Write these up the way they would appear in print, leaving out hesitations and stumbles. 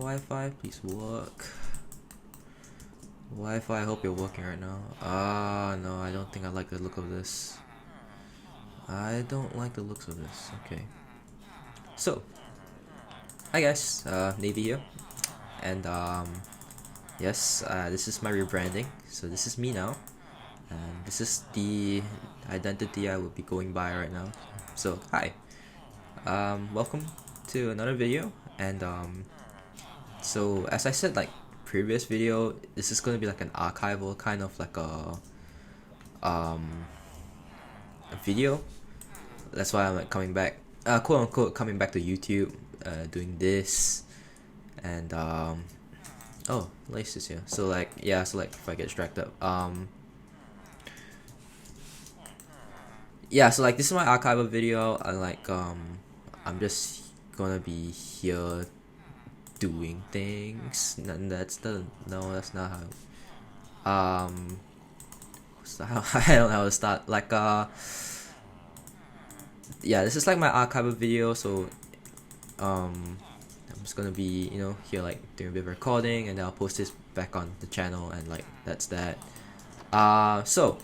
Wi-Fi, please work. Wi-Fi, I hope you're working right now. No, I don't think I like the look of this. I don't like the looks of this. Okay. So, hi guys, Navy here. And yes, this is my rebranding. So this is me now. And this is the identity I will be going by right now. So, hi. Welcome to another video. And so as I said, like previous video, this is gonna be like an archival kind of like a video. That's why I'm like coming back, quote unquote, coming back to YouTube, doing this, and oh, Lace is here. So like, yeah, so like if I get distracted, yeah, so like this is my archival video. I like I'm just gonna be here doing things. That's not how. I don't know how to start. Like yeah, this is like my archival video. So I'm just gonna be here like doing a bit of recording, and then I'll post this back on the channel, and like that's that. So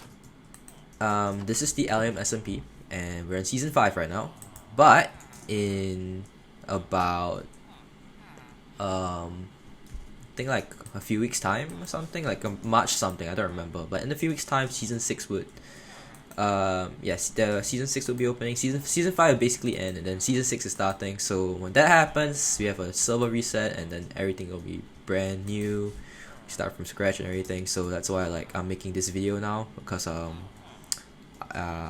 this is the Alium SMP, and we're in season 5 right now. But in about I think like a few weeks time or something, like a March something, I don't remember, but in a few weeks time season 6 would yes, the season 6 will be opening. Season 5 will basically end, and then season 6 is starting. So when that happens, we have a server reset, and then everything will be brand new. We start from scratch and everything. So that's why like I'm making this video now, because I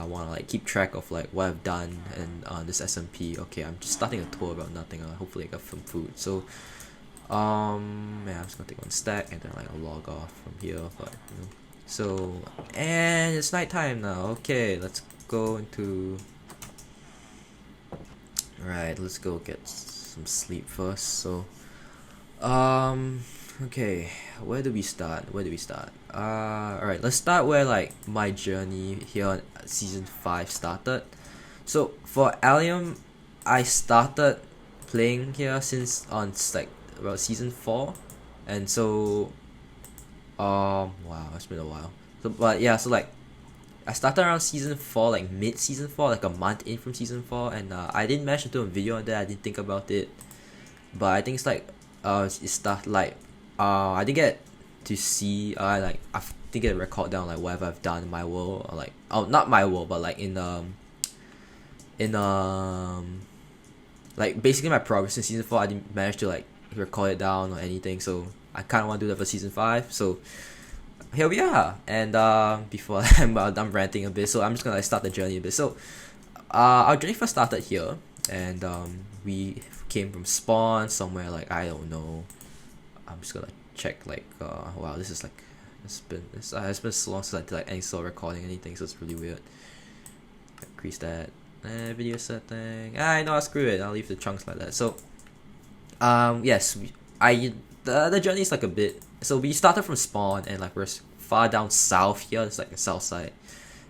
want to like keep track of like what I've done and this SMP. Okay, I'm just starting a tour about nothing. Hopefully I got some food. So yeah, I'm just gonna take one stack and then like I'll log off from here. But so, and it's nighttime now. Okay, let's go into. Right, let's go get some sleep first. So, okay, where do we start? Alright, let's start where like my journey here on season 5 started. So for Alium, I started playing here since on like about season 4, and so wow, it's been a while. So but yeah, so like I started around season 4, like mid season 4, like a month in from season 4, and I didn't manage to do a video on that. I didn't think about it, but I think it's like it started like I didn't get to see I didn't get to record down like whatever I've done in my world, or like not my world, but like in like basically my progress in season 4. I didn't manage to like record it down or anything, so I kind of want to do that for season 5. So here we are, and before I'm done ranting a bit, so I'm just gonna like, start the journey a bit. So our journey first started here, and we came from spawn somewhere like I don't know. I'm just gonna check like wow, this is like it's been so long since I did like any sort of recording anything, so it's really weird. Increase that video setting. I know, screw it, I'll leave the chunks like that. So yes, the journey is like a bit. So we started from spawn, and like we're far down south here. It's like the south side,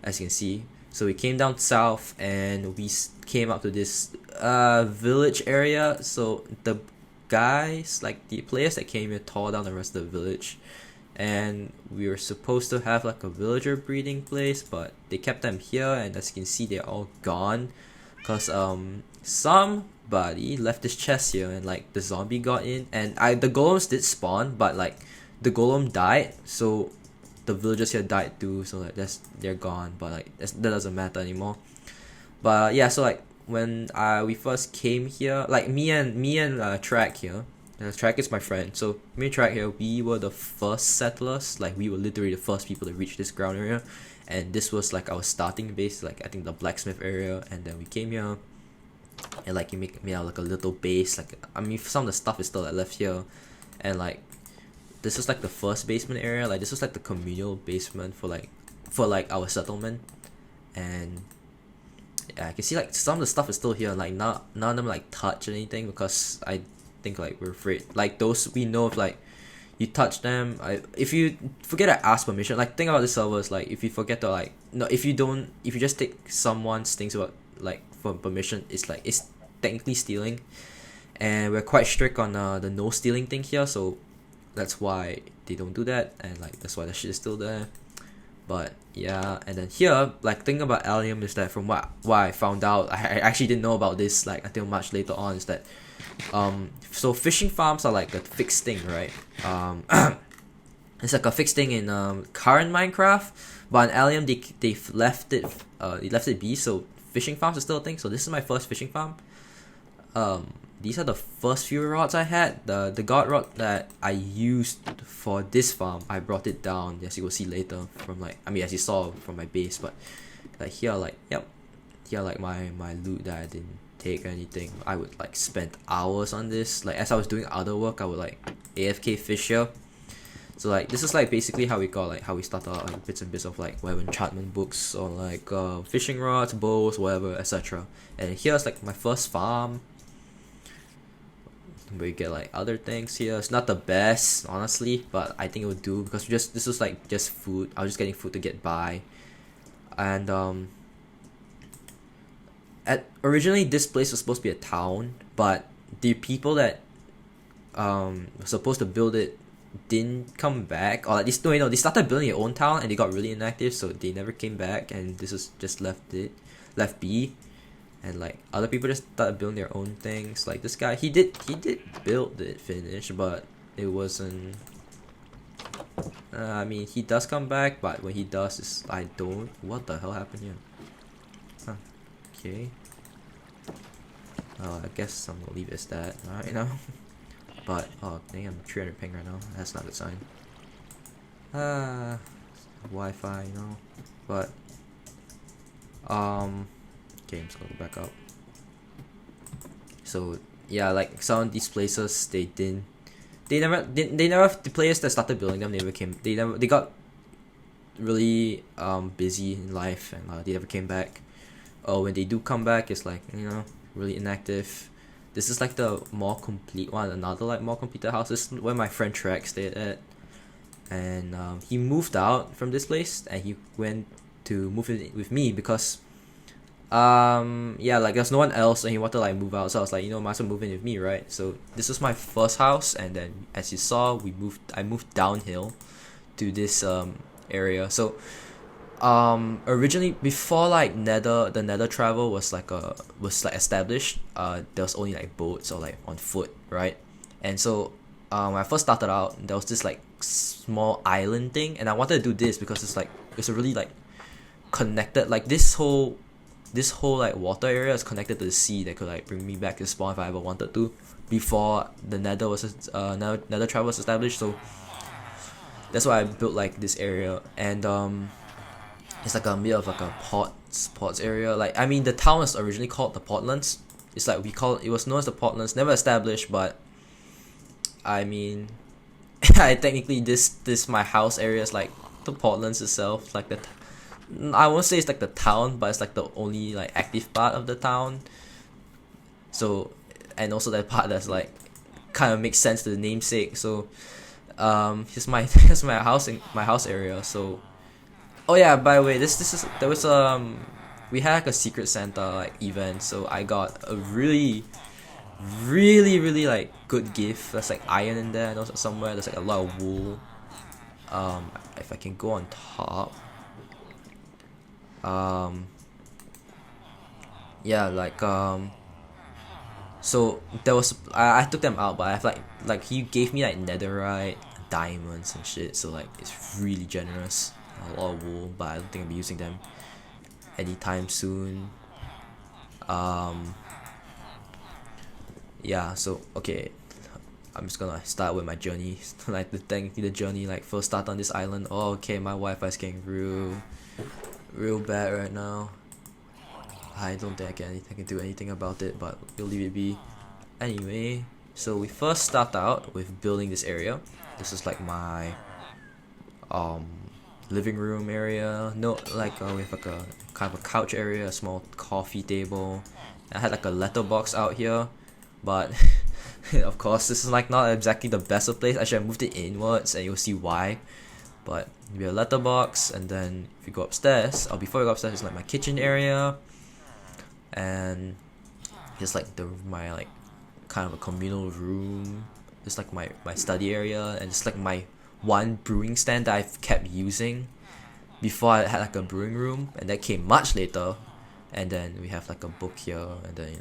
as you can see. So we came down south, and we came up to this village area. So the guys, like the players that came here, tore down the rest of the village, and we were supposed to have like a villager breeding place, but they kept them here, and as you can see, they're all gone, because somebody left this chest here, and like the zombie got in, and the golems did spawn, but like the golem died, so the villagers here died too, so like they're gone, but like that doesn't matter anymore. But yeah, so like when we first came here, like me and Track here, Track is my friend, so me and Track here, we were the first settlers. Like we were literally the first people to reach this ground area, and this was like our starting base, like I think the blacksmith area. And then we came here, and like you made out like a little base. Like I mean, some of the stuff is still like left here, and like this is like the first basement area. Like this was like the communal basement for like our settlement. And yeah, I can see like some of the stuff is still here. Like none of them like touch anything, because I think like we're afraid. Like those we know, if like you touch them, if you forget to ask permission. Like think about the servers, like if you forget to like no, if you just take someone's things about like for permission, it's like it's technically stealing. and we're quite strict on the no stealing thing here, so that's why they don't do that, and like that's why the shit is still there. But yeah, and then here, like, thing about Alium is that from what I found out, I actually didn't know about this like until much later on, is that so fishing farms are like a fixed thing, right? It's like a fixed thing in current Minecraft, but in Alium they've left it be, so fishing farms are still a thing. So this is my first fishing farm. These are the first few rods I had. The god rod that I used for this farm, I brought it down, as you will see later, from like, I mean, as you saw from my base. But like here, like, yep, here like my loot that I didn't take or anything, I would like spend hours on this. Like as I was doing other work, I would like AFK fish here. So like this is like basically how we started out, like bits and bits of like whatever enchantment books or like fishing rods, bows, whatever, etc. And here's like my first farm, where you get like other things here. It's not the best, honestly, but I think it would do, because this was like just food. I was just getting food to get by. And originally this place was supposed to be a town, but the people that were supposed to build it didn't come back, or at least no, they started building their own town and they got really inactive, so they never came back, and this is just left be. And like other people just started building their own things. Like this guy, he did build it, finish, but it wasn't. I mean, he does come back, but when he does, is I don't. What the hell happened here? Huh. Okay. I guess I'm gonna leave it as that right now. But oh dang, I'm 300 ping right now. That's not a good sign. Wi-Fi, you know. But okay, I'm just gonna go back up. So yeah, like some of these places, the players that started building them, they got really busy in life, and they never came back. Or when they do come back, it's like, you know, really inactive. This is like the more complete one, another like more completed house. This is where my friend Trek stayed at, and he moved out from this place and he went to move in with me because yeah, like there's no one else and he wanted to like move out, so I was like, you know, might as well move in with me, right? So this was my first house, and then as you saw, I moved downhill to this area. So originally, before like the nether travel was established, there was only like boats or like on foot, right? And so when I first started out, there was this like small island thing, and I wanted to do this because it's a really like connected, like this whole like water area is connected to the sea that could like bring me back to spawn if I ever wanted to, before the nether travel was established. So that's why I built like this area, and it's like a bit of like a ports area. Like, I mean, the town was originally called the Portlands. It's like it was known as the Portlands, never established, but I mean, I technically this my house area is like the Portlands itself, like I won't say it's like the town, but it's like the only like active part of the town. So, and also that part that's like kind of makes sense to the namesake. So here's my my house area. So oh yeah, by the way, there was we had like a Secret Santa like event, so I got a really like good gift. There's like iron in there, and also somewhere there's like a lot of wool. If I can go on top, yeah, like so there was I took them out, but I have like he gave me like netherite, diamonds and shit, so like it's really generous. A lot of wool, but I don't think I'll be using them anytime soon. Yeah, so okay, I'm just gonna start with my journey. Like the journey, like first start on this island. Oh, okay, my Wi-Fi is getting real bad right now. I don't think I can do anything about it, but we'll leave it be. Anyway, so we first start out with building this area. This is like my living room area. No, like we have like a kind of a couch area, a small coffee table. I had like a letterbox out here, but of course this is like not exactly the best of place. I should have moved it inwards, and you'll see why. But we have a letterbox, and then if you go upstairs, or before you go upstairs, it's like my kitchen area, and here's like my like kind of a communal room. It's like my study area, and it's like my one brewing stand that I've kept using before I had like a brewing room, and that came much later. And then we have like a book here, and then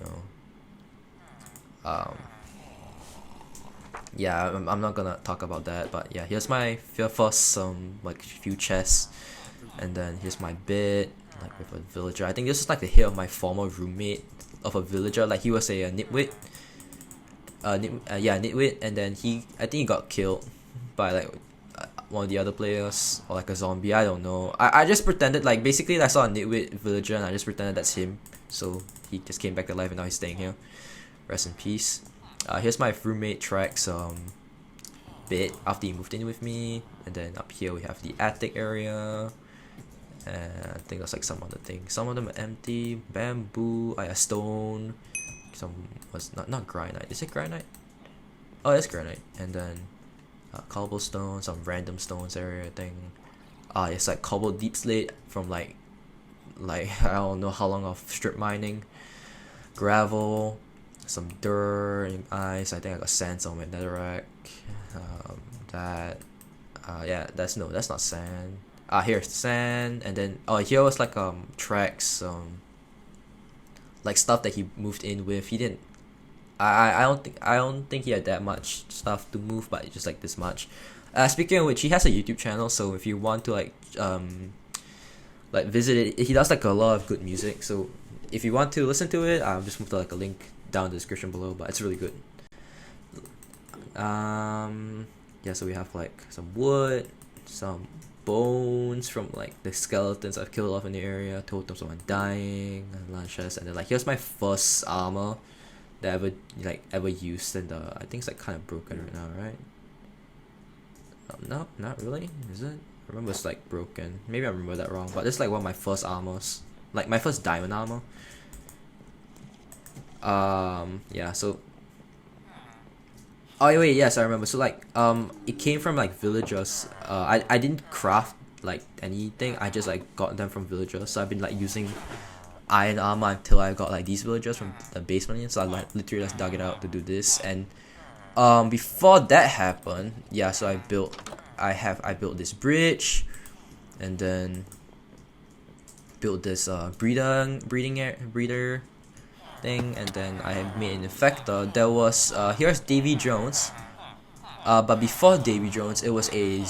yeah, I'm not gonna talk about that, but yeah, here's my first like few chests, and then here's my bed like with a villager. I think this is like the hit of my former roommate of a villager. Like he was a nitwit, nitwit, and then I think he got killed by like one of the other players, or like a zombie, I don't know. I just pretended, like basically I saw a nitwit villager and I just pretended that's him, so he just came back to life and now he's staying here. Rest in peace. Here's my roommate Trek's bed after he moved in with me, and then up here we have the attic area, and I think there's like some other things. Some of them are empty. Bamboo, stone, some was not granite. Is it granite? Oh, it's granite. And then cobblestone, some random stones area thing. It's like cobble deep slate from like I don't know how long of strip mining. Gravel, some dirt and ice. I think I got sand somewhere. Netherrack. That's not sand. Here's sand, and then here was like tracks, like stuff that he moved in with. He didn't. I don't think he had that much stuff to move, but just like this much. Speaking of which, he has a YouTube channel, so if you want to like visit it, he does like a lot of good music. So if you want to listen to it, I'll just move like a link down in the description below. But it's really good. Yeah, so we have like some wood, some bones from like the skeletons I've killed off in the area, totems of undying, and lunches, and then like here's my first armor that I ever used, and I think it's like kind of broken right now, right? No, not really. Is it? I remember it's like broken. Maybe I remember that wrong, but it's like one of my first armors, like my first diamond armor. Yeah, so wait, yes, I remember. So like it came from like villagers. I didn't craft like anything. I just like got them from villagers. So I've been like using iron armor until I got like these villagers from the basement. So I like literally just dug it out to do this. And before that happened, yeah, so I built this bridge, and then built this breeder thing, and then I made an infector. There was here's Davy Jones. But before Davy Jones, it was I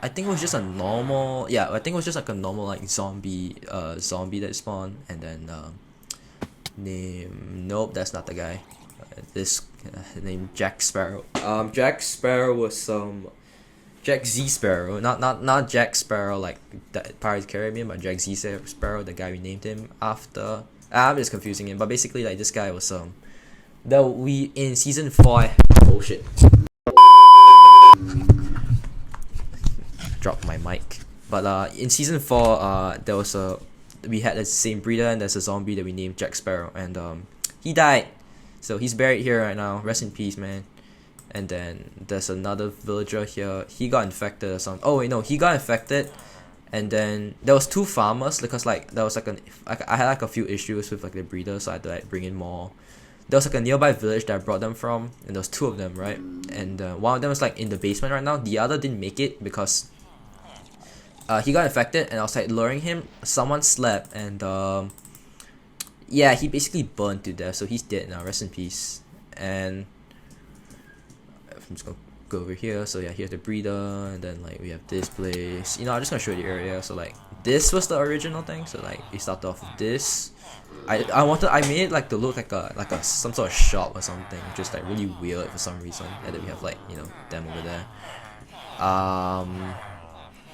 think it was just a normal, I think it was just like a normal like zombie that spawned, and then nope, that's not the guy. This named Jack Sparrow. Jack Sparrow was Jack Z Sparrow, not Jack Sparrow like the Pirates of the Caribbean, but Jack Z Sparrow, the guy we named him after. I'm just confusing him, but basically like this guy was in season 4. Oh shit. Dropped my mic. But in season 4, we had the same breeder, and there's a zombie that we named Jack Sparrow, and he died, so he's buried here right now. Rest in peace, man. And then there's another villager here. He got infected or something. Oh wait, no, he got infected, and then there was 2 farmers, because like there was like I had like a few issues with like the breeder, so I had to like bring in more. There was like a nearby village that I brought them from, and there was 2 of them, right? And one of them was like in the basement right now. The other didn't make it because he got infected, and I was like luring him. Someone slept, and yeah, he basically burned to death, so he's dead now. Rest in peace. And I'm just gonna go over here. So yeah, here's the breeder, and then like we have this place. I'm just gonna show you the area. So like this was the original thing. So like we started off with this. I made it like to look like a some sort of shop or something, just like really weird for some reason. And then we have like them over there.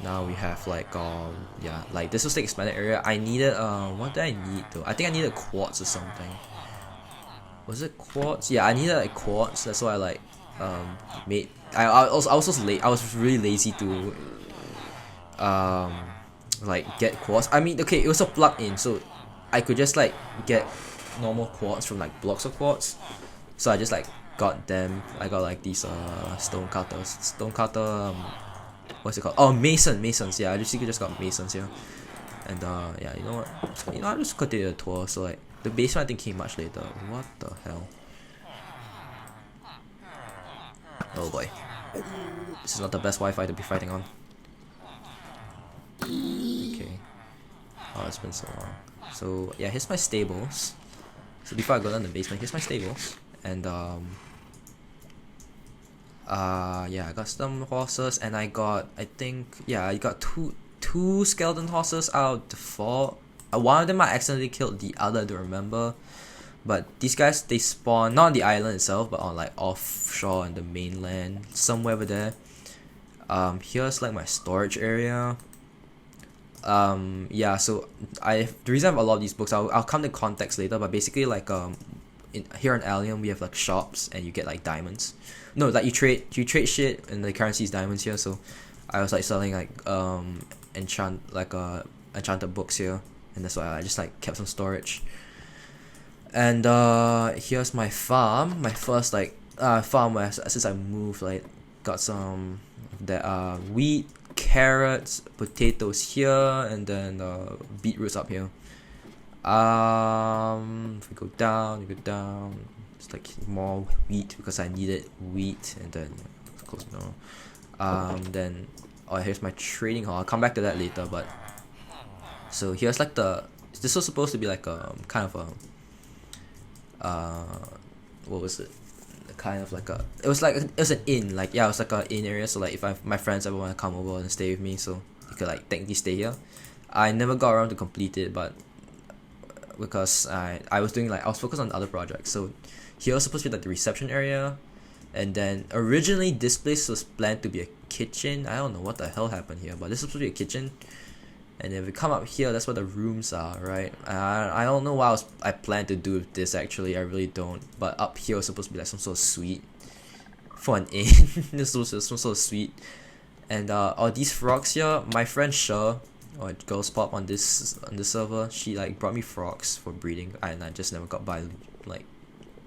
Now we have like like this was the expanded area. I needed what did I need though? I think I needed quartz or something. Was it quartz? Yeah, I needed like quartz. That's why I like made. I was also late. I was really lazy to like get quartz. I mean, okay, it was a plug-in, so I could just like get normal quartz from like blocks of quartz. So I just like got them. I got like these stone cutter. What's it called? Oh, masons. Yeah, I just got masons here. And yeah, you know what? I just continued the tour. So like the basement I think came much later. What the hell? Oh boy. This is not the best Wi-Fi to be fighting on. Okay. Oh, it's been so long. So yeah, here's my stables. So before I go down the basement, here's my stables. And yeah, I got some horses, and I got, I got two skeleton horses out of the four. One of them I accidentally killed, the other I don't remember. But these guys, they spawn not on the island itself, but on like offshore on the mainland, somewhere over there. Here's like my storage area. Yeah, so the reason I have a lot of these books, I'll come to context later, but basically like here in Alium we have like shops, and you get like diamonds. No, like you trade shit, and the currency is diamonds here. So I was like selling like enchanted books here, and that's why I just like kept some storage. And here's my farm, my first like farm where since I moved, like got some wheat, carrots, potatoes here, and then beetroots up here. If we go down, it's like more wheat because I needed wheat, and then close now. Then here's my trading hall. I'll come back to that later, but so here's like this was supposed to be like a kind of a what was it? Kind of like it was an inn, like yeah, it was like an inn area. So like if my friends ever want to come over and stay with me, so they could like technically stay here. I never got around to complete it, but because I was focused on other projects. So here was supposed to be like the reception area, and then originally this place was planned to be a kitchen. I don't know what the hell happened here, but this is supposed to be a kitchen. And if we come up here, that's where the rooms are, right? I don't know what I plan to do with this actually. I really don't. But up here was supposed to be like some sort of suite for an inn. This was some sort of suite. And these frogs here, my friend Sher, or Girls Pop on this server, she like brought me frogs for breeding, and I just never got by like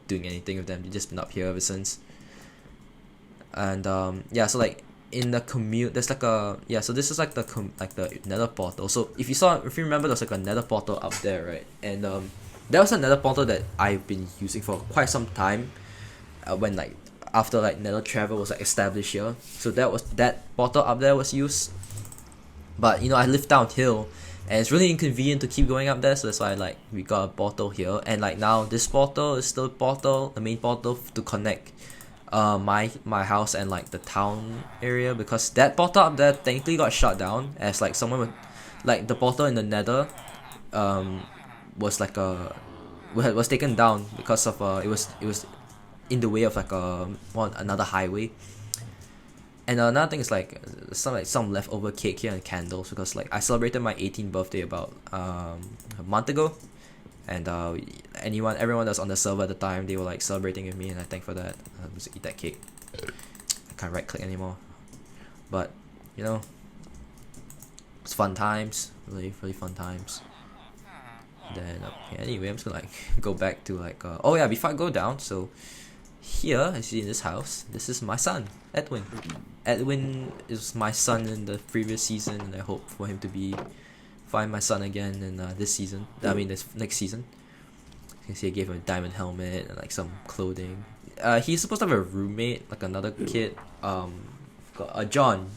doing anything with them. They've just been up here ever since. And yeah, so like in the commute, there's like so this is like the nether portal. So if you remember, there's like a nether portal up there, right? And that was a nether portal that I've been using for quite some time, when like after like nether travel was like established here. So that portal up there was used, but I live downhill, and it's really inconvenient to keep going up there. So that's why like we got a portal here, and like now this portal is still the main portal to connect my house and like the town area, because that portal up there technically got shut down, as like someone would, like the portal in the nether was like was taken down because of it was in the way of like another highway. And another thing is like some leftover cake here and candles, because like I celebrated my 18th birthday about a month ago, and everyone that's on the server at the time, they were like celebrating with me, and I thank for that. Just eat that cake. I can't right click anymore, but it's fun times, really fun times. Then okay, anyway, I'm just gonna like go back to like oh yeah, before I go down, so here I see in this house, this is my son Edwin. Edwin is my son in the previous season, and I hope for him to find my son again in this season. I mean this next season. You can see I gave him a diamond helmet and like some clothing. He's supposed to have a roommate, like another kid. John.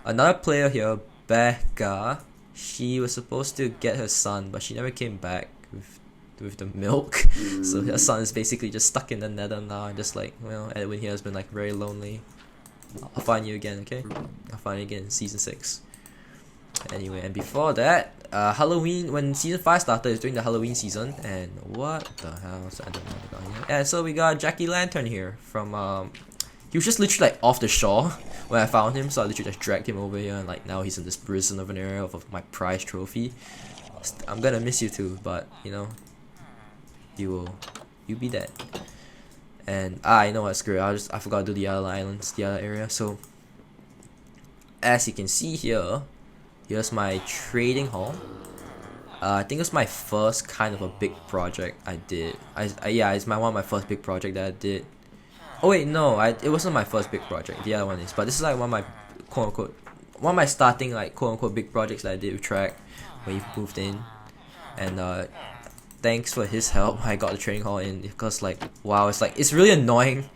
Another player here, Becca. She was supposed to get her son, but she never came back with the milk. So her son is basically just stuck in the nether now, and just like Edwin here has been like very lonely. I'll find you again, okay? I'll find you again in season 6. Anyway, and before that, Halloween, when season 5 started, it's during the Halloween season, and what the hell? So I don't know what they got here. And so we got Jackie Lantern here from he was just literally like off the shore when I found him, so I literally just dragged him over here, and like now he's in this prison of an area of my prize trophy. I'm gonna miss you too, but you'll be dead. And you know what, screw it, I forgot to do the other islands, the other area. So as you can see here, here's my trading hall. I think it's my first kind of a big project I did. Yeah, it's one of my first big project that I did. Oh wait, no, it wasn't my first big project. The other one is, but this is like one of my quote unquote, one of my starting like quote unquote big projects that I did with Track when he moved in. And thanks for his help, I got the trading hall in, because like wow, it's really annoying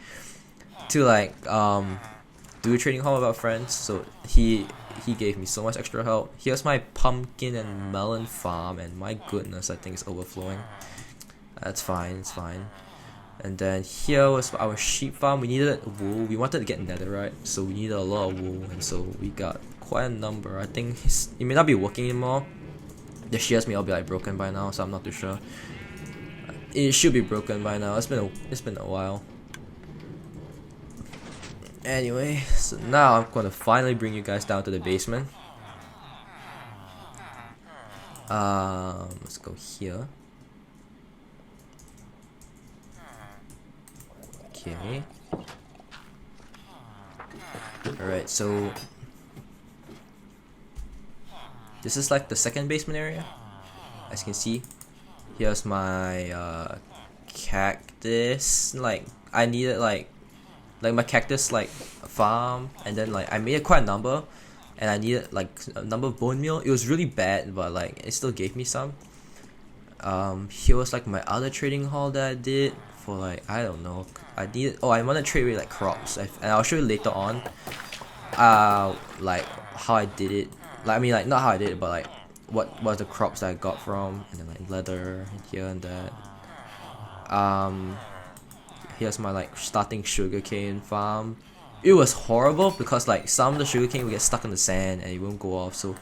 to like do a trading hall with our friends. So he gave me so much extra help. Here's my pumpkin and melon farm, and my goodness, I think it's overflowing. That's fine, it's fine. And then here was our sheep farm. We needed wool. We wanted to get netherite, so we needed a lot of wool, and so we got quite a number. I think it may not be working anymore. The shears may all be like broken by now, so I'm not too sure. It should be broken by now. It's been a while. Anyway, so now I'm gonna finally bring you guys down to the basement. Let's go here. Okay. Alright, so this is like the second basement area. As you can see, here's my cactus. Like I needed like my cactus like farm, and then like I made it quite a number, and I needed like a number of bone meal. It was really bad, but like it still gave me some. Here was like my other trading hall that I did for like, I don't know, I want to trade with like crops, and I'll show you later on like how I did it. Like I mean, like not how I did it, but like what was the crops that I got from, and then like leather here and that. Here's my like starting sugarcane farm. It was horrible because like some of the sugarcane would get stuck in the sand and it won't go off, so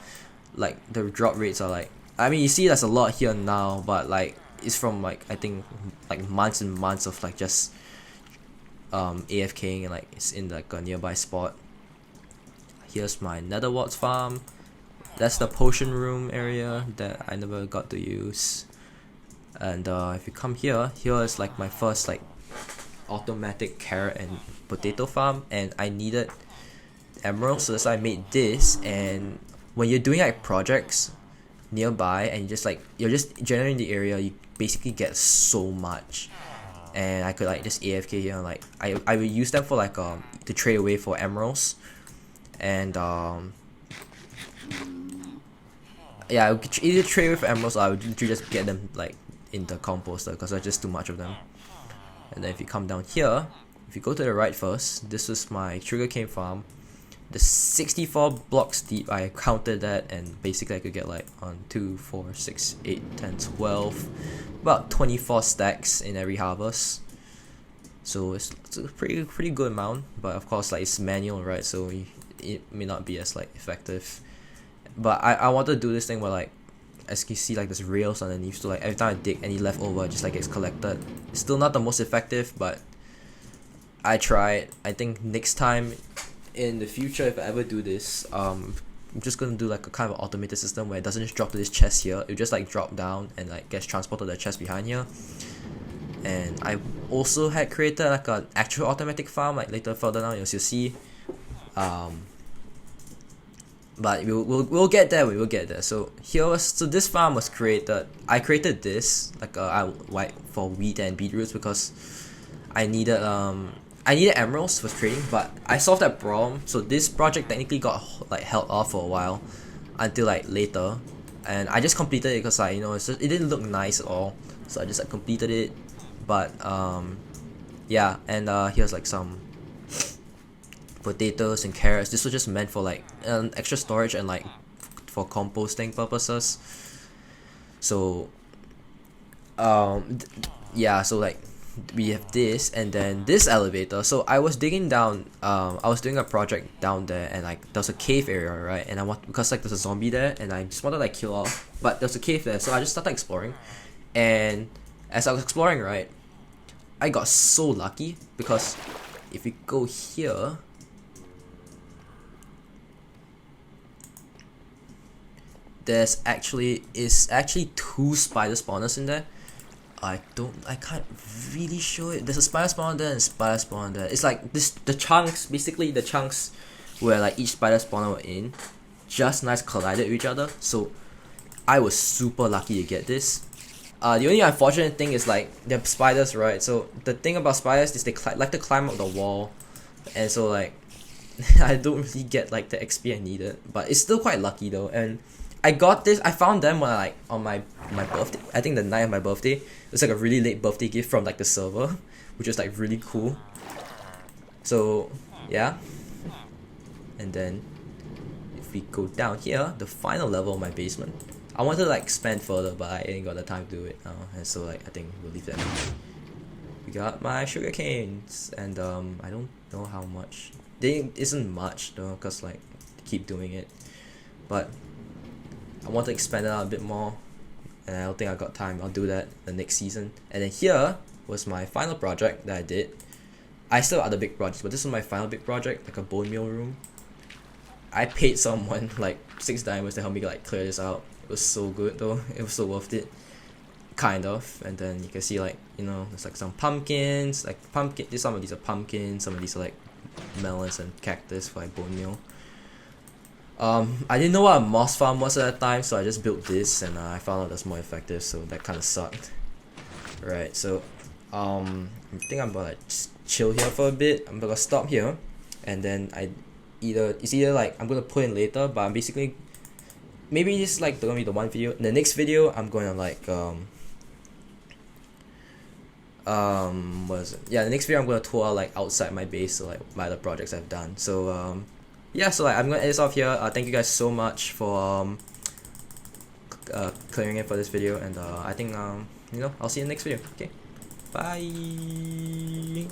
like the drop rates are like, I mean you see there's a lot here now, but like it's from like I think like months and months of like just AFKing, and like it's in like a nearby spot. Here's my nether warts farm. That's the potion room area that I never got to use. And if you come here is like my first like automatic carrot and potato farm, and I needed emeralds, so that's why I made this. And when you're doing like projects nearby and you're just generating the area, you basically get so much. And I could like just AFK here, and like I would use them for like to trade away for emeralds. And yeah, I would either trade with emeralds, or I would literally just get them like in the composter because there's just too much of them. And then if you come down here, if you go to the right first, this is my sugarcane farm. The 64 blocks deep, I counted that, and basically I could get like 1, 2, 4, 6, 8, 10, 12, about 24 stacks in every harvest. So it's a pretty good amount, but of course like it's manual, right? So it may not be as like effective. But I want to do this thing where like, as you see, like there's rails underneath, so like every time I dig any leftover, just like gets collected. It's still not the most effective, but I tried. I think next time in the future, if I ever do this, I'm just gonna do like a kind of automated system where it doesn't just drop to this chest here. It just like drop down and like gets transported to the chest behind here. And I also had created like an actual automatic farm, like later further down as you'll see. But we'll get there. We will get there. So this farm was created. I created this like for wheat and beetroots because I needed emeralds for trading, but I solved that problem. So this project technically got like held off for a while until like later, and I just completed it because it didn't look nice at all. So I just like completed it. But yeah, and here's like some potatoes and carrots. This was just meant for like extra storage and like for composting purposes. So yeah, so like we have this, and then this elevator. So I was digging down, I was doing a project down there, and like there's a cave area, right? And because like there's a zombie there, and I just wanted to like kill off, but there's a cave there, so I just started exploring. And as I was exploring, right, I got so lucky because if we go here, there's actually 2 spider spawners in there. I can't really show it. There's a spider spawner there and a spider spawner there. It's like the chunks where like each spider spawner were in just nice collided with each other. So I was super lucky to get this. The only unfortunate thing is like they're spiders, right? So the thing about spiders is they like to climb up the wall, and so like I don't really get like the XP I needed, but it's still quite lucky though. And I found them when on my birthday. I think the night of my birthday. It was like a really late birthday gift from like the server, which was like really cool. So yeah, and then if we go down here, the final level of my basement, I wanted to like expand further, but I ain't got the time to do it now, and so like I think we'll leave that. We got my sugar canes, and I don't know how much. They isn't much though, cause like keep doing it, but I want to expand it out a bit more, and I don't think I got time. I'll do that the next season. And then here was my final project that I did. I still have other big projects, but this is my final big project, like a bone meal room. I paid someone like 6 diamonds to help me like clear this out. It was so good though. It was so worth it, kind of. And then you can see like, you know, there's like some pumpkins, like some of these are pumpkins, some of these are like melons and cactus for like bone meal. I didn't know what a moss farm was at that time, so I just built this, and I found out that's more effective, so that kind of sucked. Right, so I think I'm gonna like just chill here for a bit. I'm gonna stop here, and then it's either like I'm gonna put in later, but I'm basically maybe it's like gonna be the one video. In the next video, I'm gonna like what is it? Yeah, the next video I'm gonna tour out like outside my base, so like my other projects I've done. So yeah, so like I'm gonna end this off here. Thank you guys so much for clearing it for this video, and I think you know, I'll see you in the next video. Okay, bye.